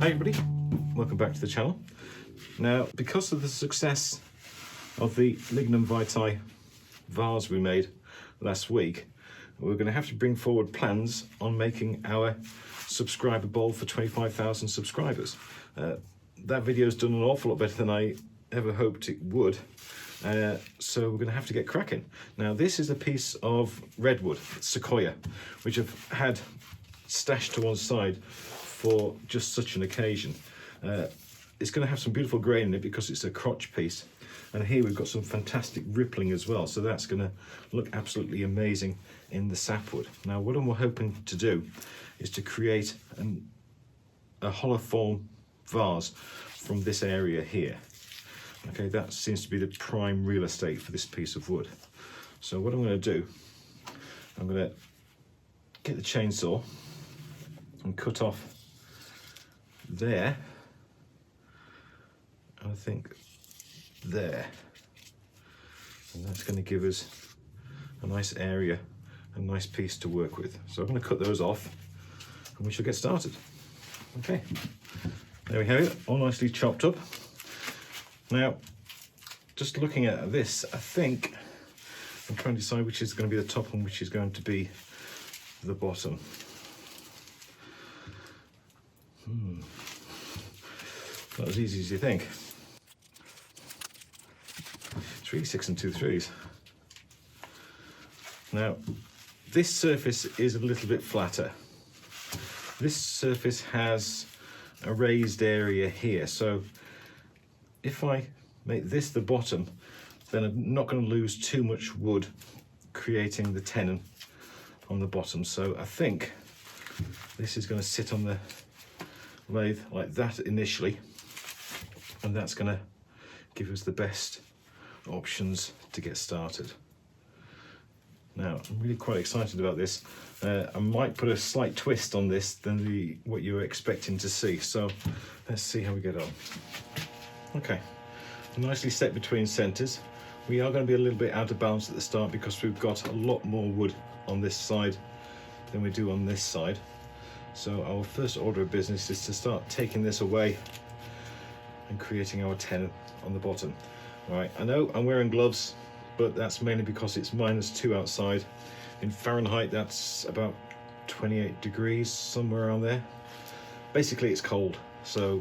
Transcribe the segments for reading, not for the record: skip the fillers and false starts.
Hi everybody, welcome back to the channel. Now, because of the success of the Lignum Vitae vase we made last week, we're going to have to bring forward plans on making our subscriber bowl for 25,000 subscribers. That video's done an awful lot better than I ever hoped it would, so we're going to have to get cracking. Now, this is a piece of redwood, sequoia, which I've had stashed to one side for just such an occasion. It's going to have some beautiful grain in it because it's a crotch piece, and here we've got some fantastic rippling as well, so that's going to look absolutely amazing in the sapwood. Now, what I'm hoping to do is to create a hollow form vase from this area here. Okay, that seems to be the prime real estate for this piece of wood. So what I'm going to do, I'm going to get the chainsaw and cut off there, and I think there, and that's going to give us a nice area, a nice piece to work with. So I'm going to cut those off and we shall get started. Okay, there we have it, all nicely chopped up. Now, just looking at this, I think I'm trying to decide which is going to be the top and which is going to be the bottom. Not as easy as you think. It's really 6 2/3. Now, this surface is a little bit flatter. This surface has a raised area here, so if I make this the bottom, then I'm not going to lose too much wood creating the tenon on the bottom. So I think this is going to sit on the lathe like that initially, and that's going to give us the best options to get started. Now, I'm really quite excited about this. I might put a slight twist on this than what you were expecting to see, so let's see how we get on. Okay, nicely set between centres. We are going to be a little bit out of balance at the start because we've got a lot more wood on this side than we do on this side. So our first order of business is to start taking this away and creating our tenon on the bottom. All right, I know I'm wearing gloves, but that's mainly because it's -2 outside. In Fahrenheit, that's about 28 degrees, somewhere around there. Basically, it's cold, so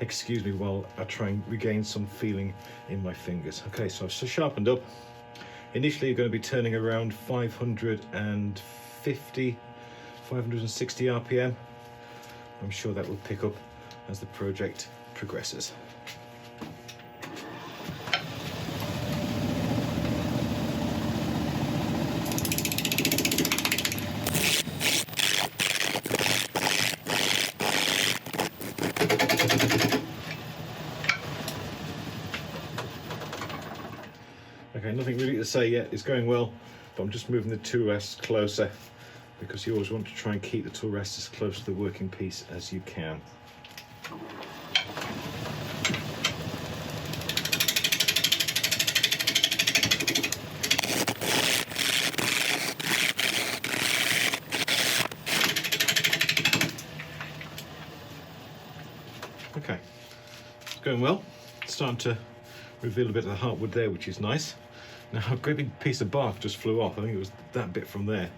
excuse me while I try and regain some feeling in my fingers. Okay, so I've sharpened up. Initially, you're going to be turning around 550, 560 RPM. I'm sure that will pick up as the project progresses. Okay, nothing really to say yet. It's going well, but I'm just moving the tool rest closer because you always want to try and keep the tool rest as close to the working piece as you can. Okay, it's going well. It's starting to reveal a bit of the heartwood there, which is nice. Now, a great big piece of bark just flew off. I think it was that bit from there.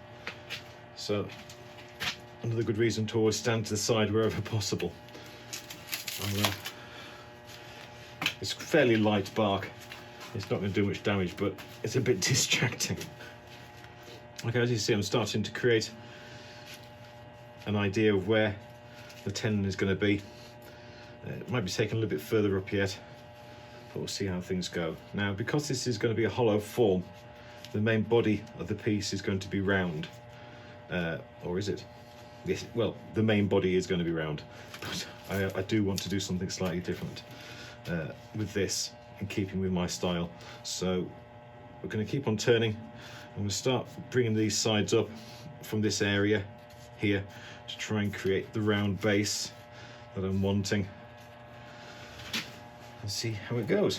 So, another good reason to always stand to the side wherever possible. It's fairly light bark. It's not going to do much damage, but it's a bit distracting. Okay, as you see, I'm starting to create an idea of where the tenon is going to be. It might be taken a little bit further up yet, but we'll see how things go. Now, because this is going to be a hollow form, the main body of the piece is going to be round. Or is it? Yes, well, the main body is going to be round, but I do want to do something slightly different with this, in keeping with my style. So we're going to keep on turning, and we'll start bringing these sides up from this area here to try and create the round base that I'm wanting. And see how it goes.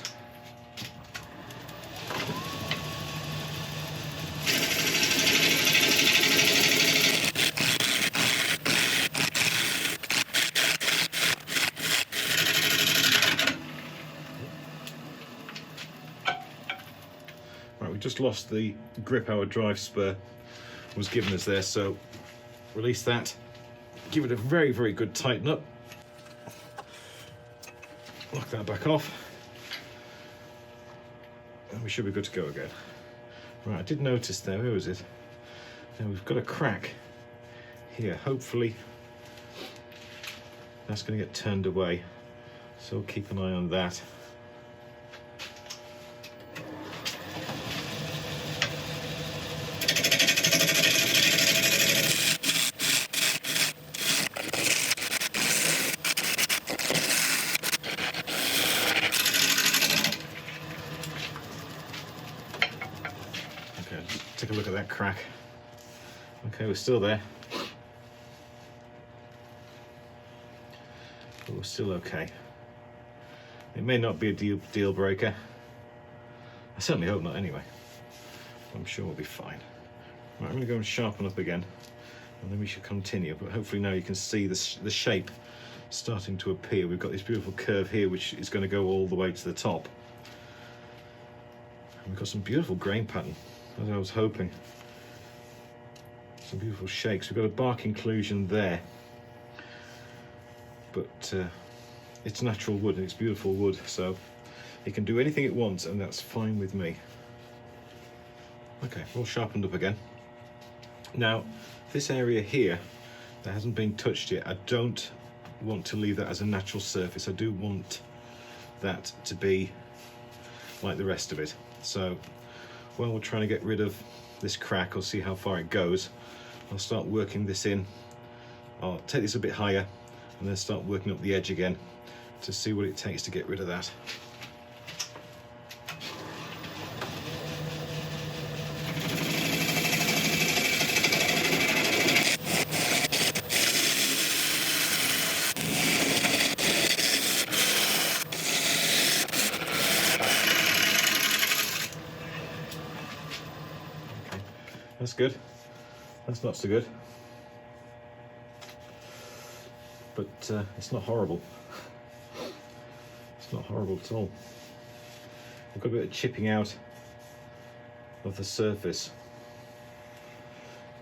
just lost the grip our drive spur was giving us there, so release that, give it a very, very good tighten up, lock that back off, and we should be good to go again. Right, I did notice there, where was it? Now we've got a crack here. Hopefully that's going to get turned away, so we'll keep an eye on that. Take a look at that crack. Okay, we're still there. But we're still okay. It may not be a deal breaker. I certainly hope not anyway. I'm sure we'll be fine. Right, I'm going to go and sharpen up again, and then we should continue. But hopefully now you can see the shape starting to appear. We've got this beautiful curve here which is going to go all the way to the top. And we've got some beautiful grain pattern, as I was hoping. Some beautiful shakes. We've got a bark inclusion there, but it's natural wood and it's beautiful wood, so it can do anything it wants, and that's fine with me. Okay, all sharpened up again. Now, this area here that hasn't been touched yet, I don't want to leave that as a natural surface. I do want that to be like the rest of it. So while we're trying to get rid of this crack, or see how far it goes, I'll start working this in. I'll take this a bit higher and then start working up the edge again to see what it takes to get rid of that. That's good. That's not so good. But it's not horrible. It's not horrible at all. I've got a bit of chipping out of the surface,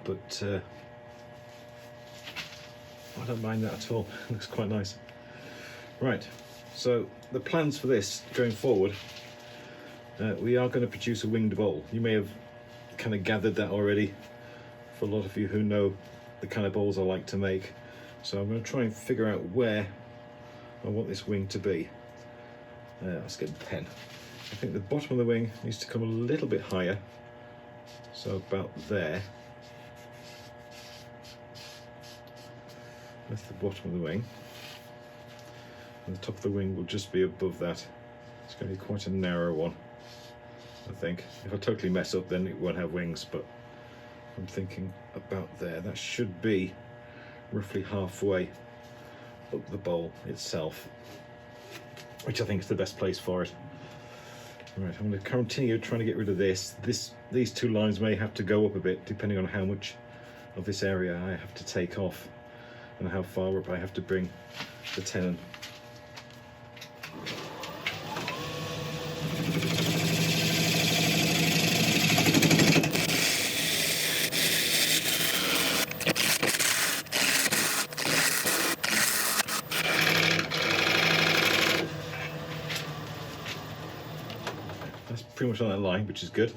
but I don't mind that at all. It looks quite nice. Right, so the plans for this going forward, we are going to produce a winged bowl. You may have kind of gathered that already, for a lot of you who know the kind of bowls I like to make. So I'm going to try and figure out where I want this wing to be. Let's get the pen. I think the bottom of the wing needs to come a little bit higher, so about there. That's the bottom of the wing, and the top of the wing will just be above that. It's going to be quite a narrow one, I think. If I totally mess up, then it won't have wings, but I'm thinking about there. That should be roughly halfway up the bowl itself, which I think is the best place for it. Right, I'm going to continue trying to get rid of this. These two lines may have to go up a bit, depending on how much of this area I have to take off and how far up I have to bring the tenon. That's pretty much on that line, which is good.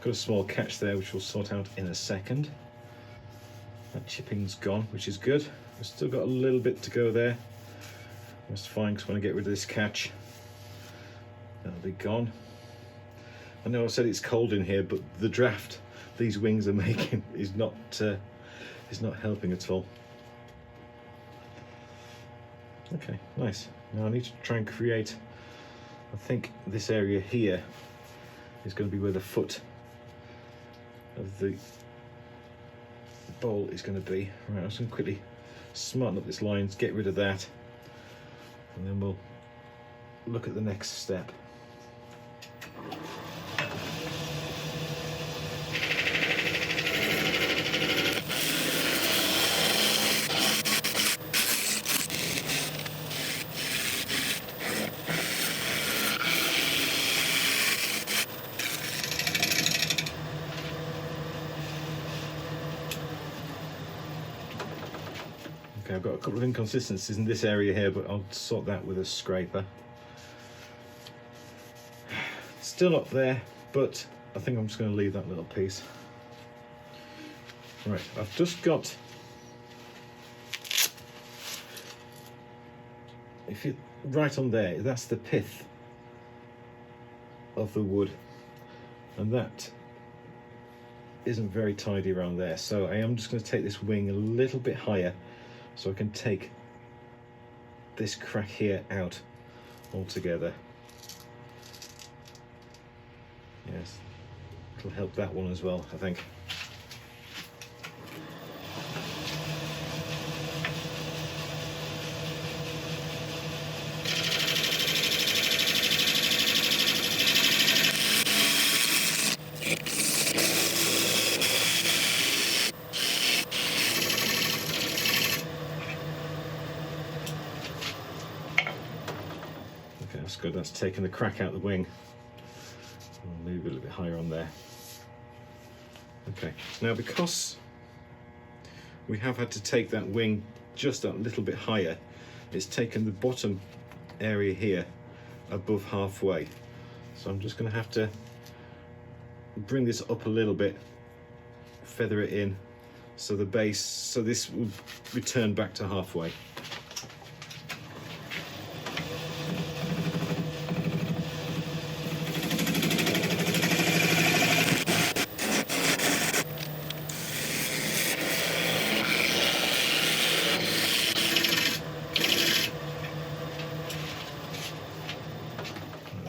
Got a small catch there which we'll sort out in a second. That chipping's gone, which is good. We've still got a little bit to go there. That's fine, because I want to get rid of this catch. That'll be gone. I know I said it's cold in here, but the draft these wings are making is not helping at all. Okay, nice. Now I need to try and create, I think this area here is going to be where the foot of the bowl is going to be. Right, I'm just going to quickly smarten up this line, get rid of that, and then we'll look at the next step. Okay, I've got a couple of inconsistencies in this area here, but I'll sort that with a scraper. Still up there, but I think I'm just going to leave that little piece. Right, I've just got, if you right on there, that's the pith of the wood, and that isn't very tidy around there, so I am just going to take this wing a little bit higher so I can take this crack here out altogether. Yes, it'll help that one as well, I think. Okay, that's good. That's taking the crack out of the wing. I'll move it a little bit higher on there. Okay, now because we have had to take that wing just a little bit higher, it's taken the bottom area here above halfway. So I'm just going to have to bring this up a little bit, feather it in, so the base, so this will return back to halfway.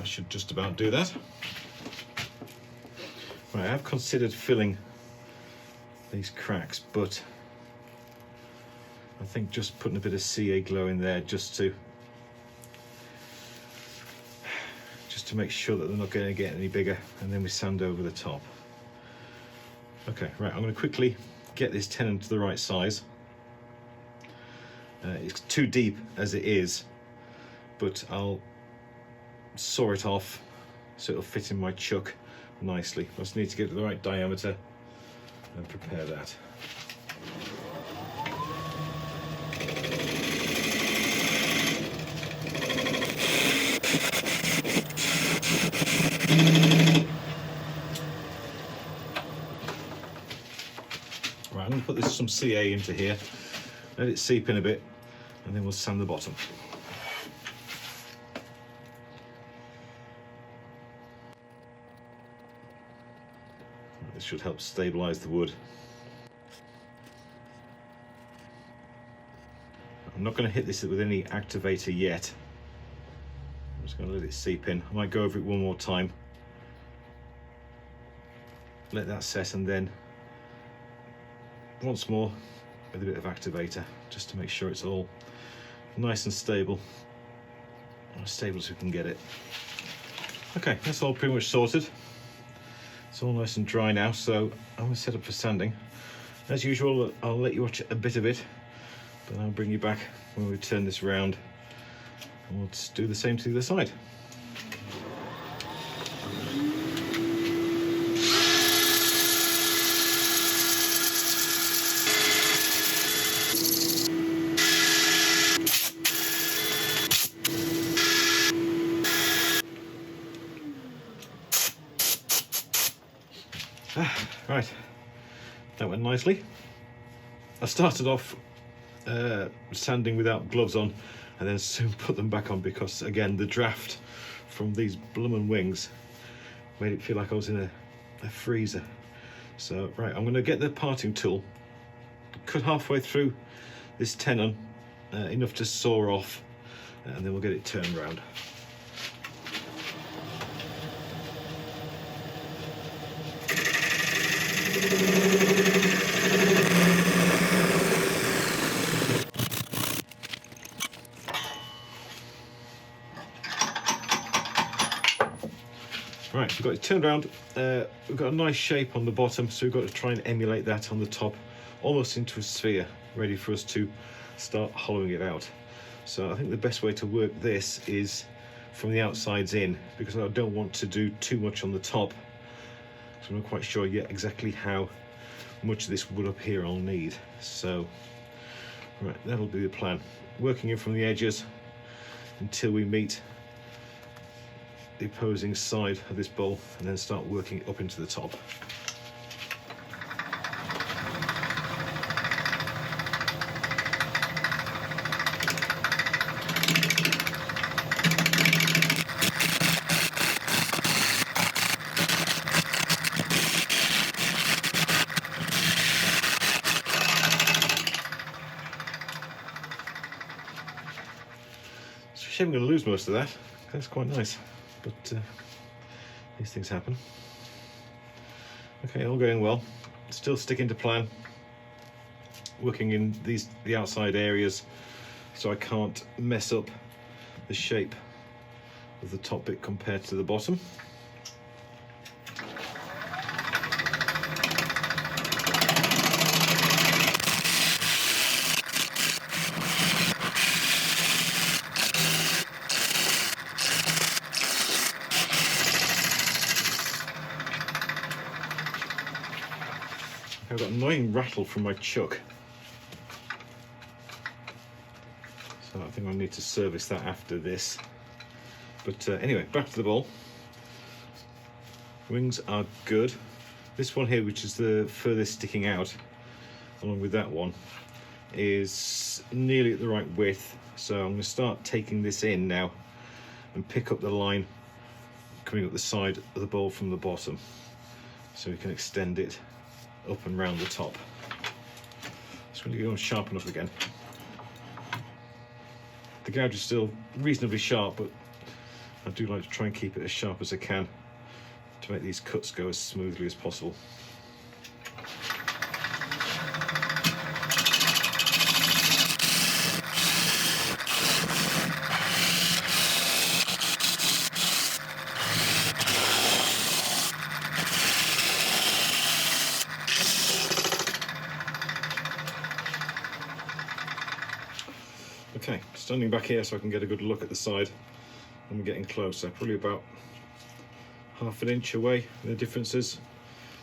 Should just about do that. Right, I have considered filling these cracks, but I think just putting a bit of CA glow in there just to make sure that they're not going to get any bigger, and then we sand over the top. Okay, right, I'm going to quickly get this tenon to the right size. It's too deep as it is, but I'll saw it off so it'll fit in my chuck nicely. I just need to get it the right diameter and prepare that. Right, I'm going to put some CA into here, let it seep in a bit, and then we'll sand the bottom. This should help stabilize the wood. I'm not going to hit this with any activator yet. I'm just going to let it seep in. I might go over it one more time, let that set, and then once more with a bit of activator, just to make sure it's all nice and stable, as stable as we can get it. Okay, that's all pretty much sorted. It's all nice and dry now, so I'm going to set up for sanding. As usual, I'll let you watch a bit of it, but I'll bring you back when we turn this round, and we'll just do the same to the other side. Right, that went nicely. I started off sanding without gloves on, and then soon put them back on because, again, the draft from these bloomin' wings made it feel like I was in a freezer. So, right, I'm going to get the parting tool, cut halfway through this tenon, enough to saw off, and then we'll get it turned around. Right, we've got it turned around. We've got a nice shape on the bottom, so we've got to try and emulate that on the top, almost into a sphere, ready for us to start hollowing it out. So I think the best way to work this is from the outsides in, because I don't want to do too much on the top. So I'm not quite sure yet exactly how much of this wood up here I'll need. So Right, that'll be the plan. Working in from the edges until we meet the opposing side of this bowl, and then start working up into the top. I'm going to lose most of that. That's quite nice, but these things happen. Okay, all going well. Still sticking to plan. Working in the outside areas so I can't mess up the shape of the top bit compared to the bottom. I've got an annoying rattle from my chuck, so I think I'll need to service that after this. But anyway, back to the bowl. Wings are good. This one here, which is the furthest sticking out, along with that one, is nearly at the right width. So I'm going to start taking this in now and pick up the line coming up the side of the bowl from the bottom, so we can extend it up and round the top. Just going to go and sharpen up again. The gouge is still reasonably sharp, but I do like to try and keep it as sharp as I can to make these cuts go as smoothly as possible. Okay, standing back here so I can get a good look at the side, and we're getting closer, probably about half an inch away. The differences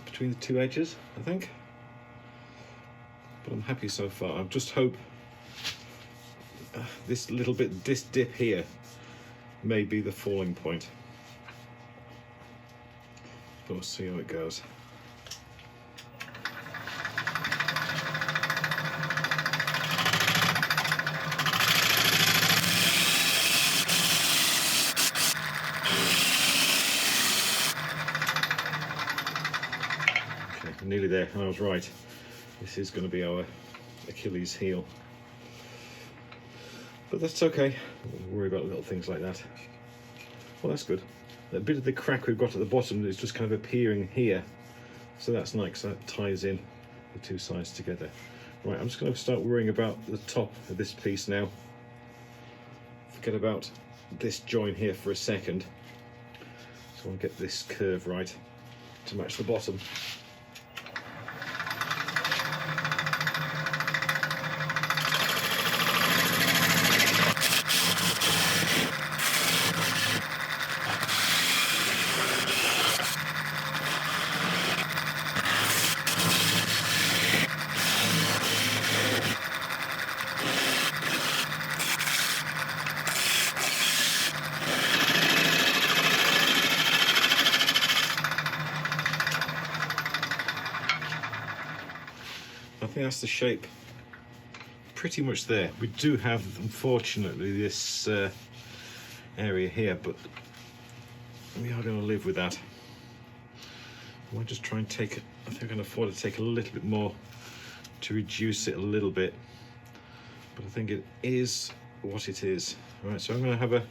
between the two edges, I think, but I'm happy so far. I just hope this little bit, this dip here, may be the falling point, but we'll see how it goes. Nearly there, and I was right. This is going to be our Achilles heel, but that's okay. Don't worry about little things like that. Well, that's good. That bit of the crack we've got at the bottom is just kind of appearing here, so that's nice. That ties in the two sides together. Right, I'm just going to start worrying about the top of this piece now. Forget about this join here for a second, so I'll get this curve right to match the bottom. I think that's the shape pretty much there. We do have, unfortunately, this area here, but we are going to live with that. I might just try and take it. I think I can afford to take a little bit more to reduce it a little bit, but I think it is what it is. All right, so I'm going to have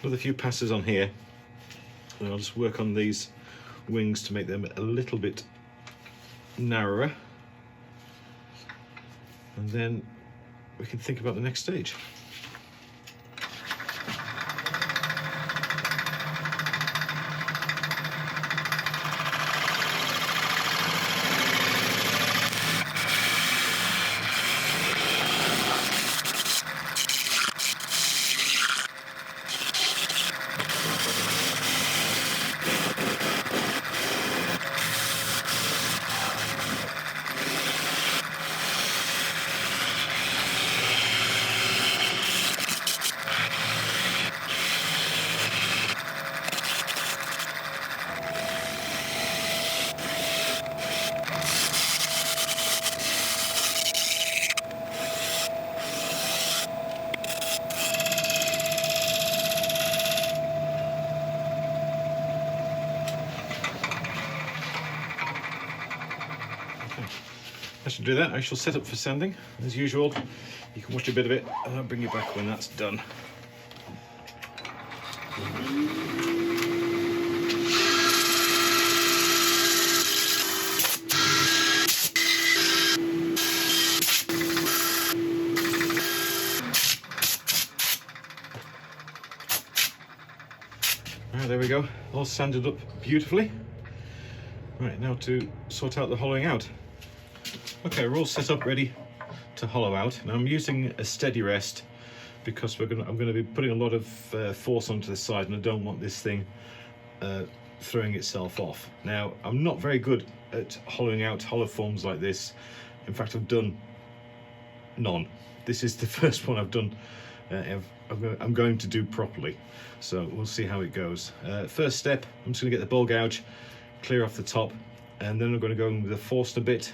another few passes on here, and I'll just work on these wings to make them a little bit narrower, and then we can think about the next stage. Okay. I should do that. I shall set up for sanding as usual. You can watch a bit of it and I'll bring you back when that's done. Right, there we go, all sanded up beautifully. Right, now to sort out the hollowing out. Okay, we're all set up ready to hollow out. Now I'm using a steady rest because I'm going to be putting a lot of force onto the side, and I don't want this thing throwing itself off. Now I'm not very good at hollowing out hollow forms like this. In fact, I've done none. This is the first one I've done. I'm going to do properly, so we'll see how it goes. First step, I'm just going to get the ball gouge, clear off the top, and then I'm going to go in with a Forstner bit,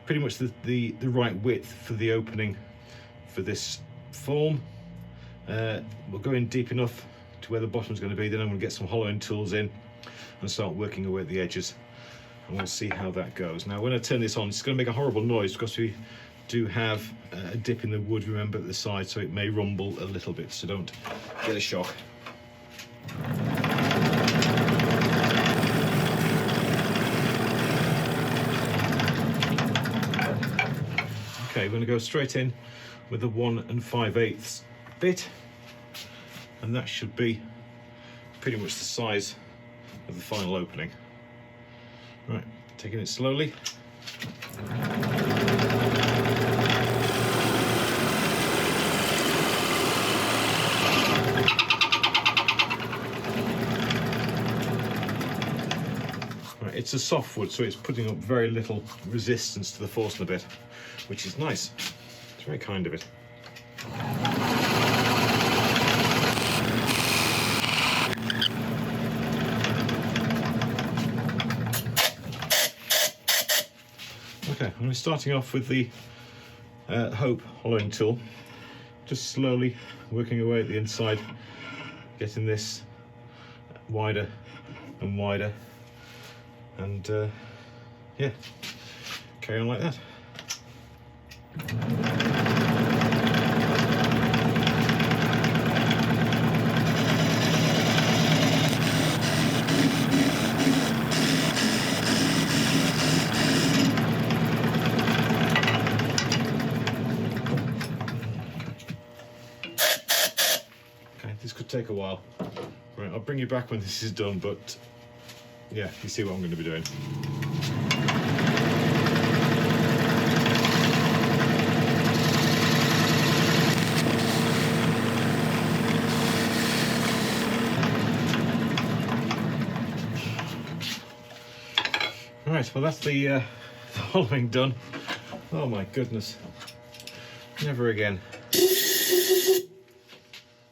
pretty much the right width for the opening for this form. We'll go in deep enough to where the bottom's going to be, then I'm going to get some hollowing tools in and start working away at the edges, and we'll see how that goes. Now when I turn this on, it's going to make a horrible noise because we do have a dip in the wood, remember, at the side, so it may rumble a little bit, so don't get a shock. Okay, we're going to go straight in with the 1 5/8 bit, and that should be pretty much the size of the final opening. Right, taking it slowly. It's a soft wood, so it's putting up very little resistance to the Forstner bit, which is nice. It's very kind of it. Okay, I'm starting off with the Hope hollowing tool, just slowly working away at the inside, getting this wider and wider. And yeah, carry on like that. Okay, this could take a while. Right, I'll bring you back when this is done, but yeah, you see what I'm going to be doing. Right, well that's the hollowing done. Oh my goodness. Never again.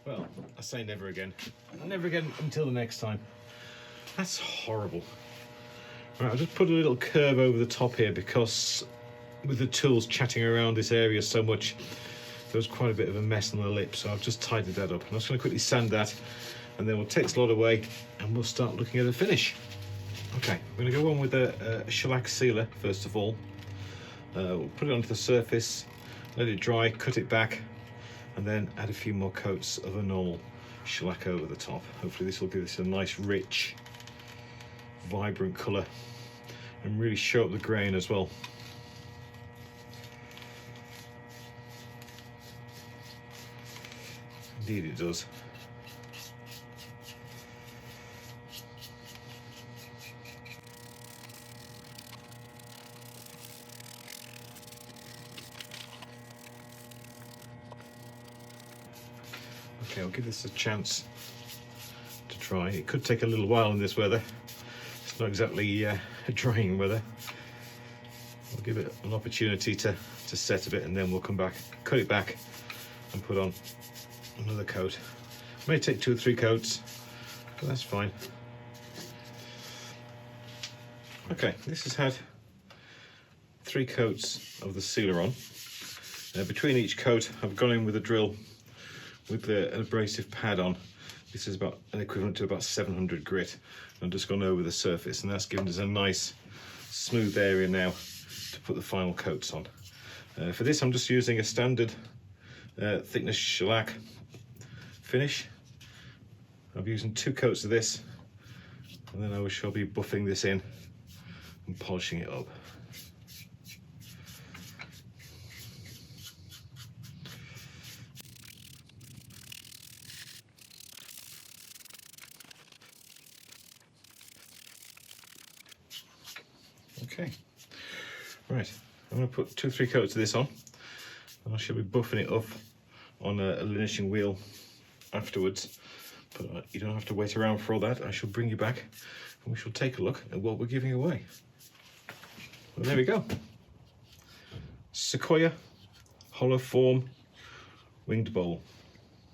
Well, I say never again. Never again until the next time. That's horrible. Right, I'll just put a little curve over the top here because with the tools chatting around this area so much, there was quite a bit of a mess on the lip, so I've just tidied that up. I'm just going to quickly sand that, and then we'll take this lot away and we'll start looking at the finish. Okay, I'm going to go on with a shellac sealer first of all. We'll put it onto the surface, let it dry, cut it back, and then add a few more coats of a normal shellac over the top. Hopefully this will give us a nice rich vibrant colour and really show up the grain as well. Indeed it does. Okay, I'll give this a chance to dry. It could take a little while in this weather. It's not exactly drying weather. We'll give it an opportunity to set a bit, and then we'll come back, cut it back and put on another coat. It may take 2 or 3 coats, but that's fine. Okay, this has had 3 coats of the sealer on. Between each coat I've gone in with a drill with an abrasive pad on. This is about an equivalent to about 700 grit. I've just gone over the surface, and that's given us a nice smooth area now put the final coats on. For this I'm just using a standard thickness shellac finish. I'm using 2 coats of this, and then I shall be buffing this in and polishing it up. Okay, right, I'm going to put 2 or 3 coats of this on, and I shall be buffing it up on a linishing wheel afterwards, but you don't have to wait around for all that. I shall bring you back and we shall take a look at what we're giving away. Well, there we go. Sequoia hollow form winged bowl.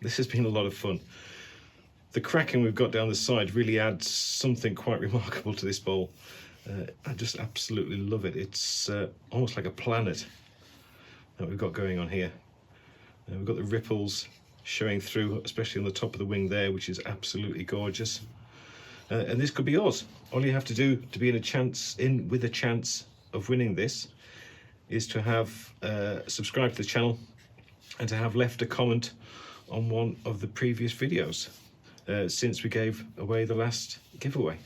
This has been a lot of fun. The cracking we've got down the side really adds something quite remarkable to this bowl. I just absolutely love it. It's almost like a planet that we've got going on here. We've got the ripples showing through, especially on the top of the wing there, which is absolutely gorgeous. And this could be yours. All you have to do to be with a chance of winning this is to have subscribed to the channel and to have left a comment on one of the previous videos since we gave away the last giveaway.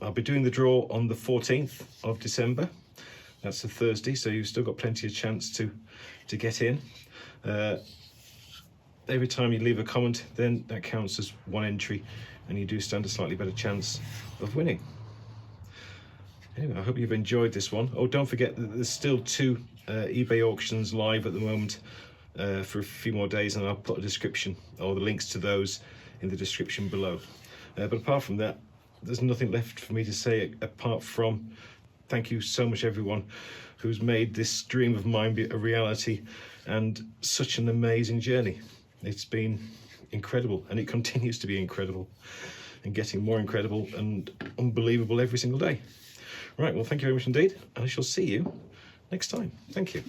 I'll be doing the draw on the 14th of December. That's a Thursday, so you've still got plenty of chance to get in. Every time you leave a comment, then that counts as 1 entry, and you do stand a slightly better chance of winning. Anyway, I hope you've enjoyed this one. Oh, don't forget that there's still 2 eBay auctions live at the moment for a few more days, and I'll put a description or the links to those in the description below. But apart from that, there's nothing left for me to say apart from thank you so much, everyone who's made this dream of mine be a reality and such an amazing journey. It's been incredible, and it continues to be incredible and getting more incredible and unbelievable every single day. Right, well, thank you very much indeed, and I shall see you next time. Thank you.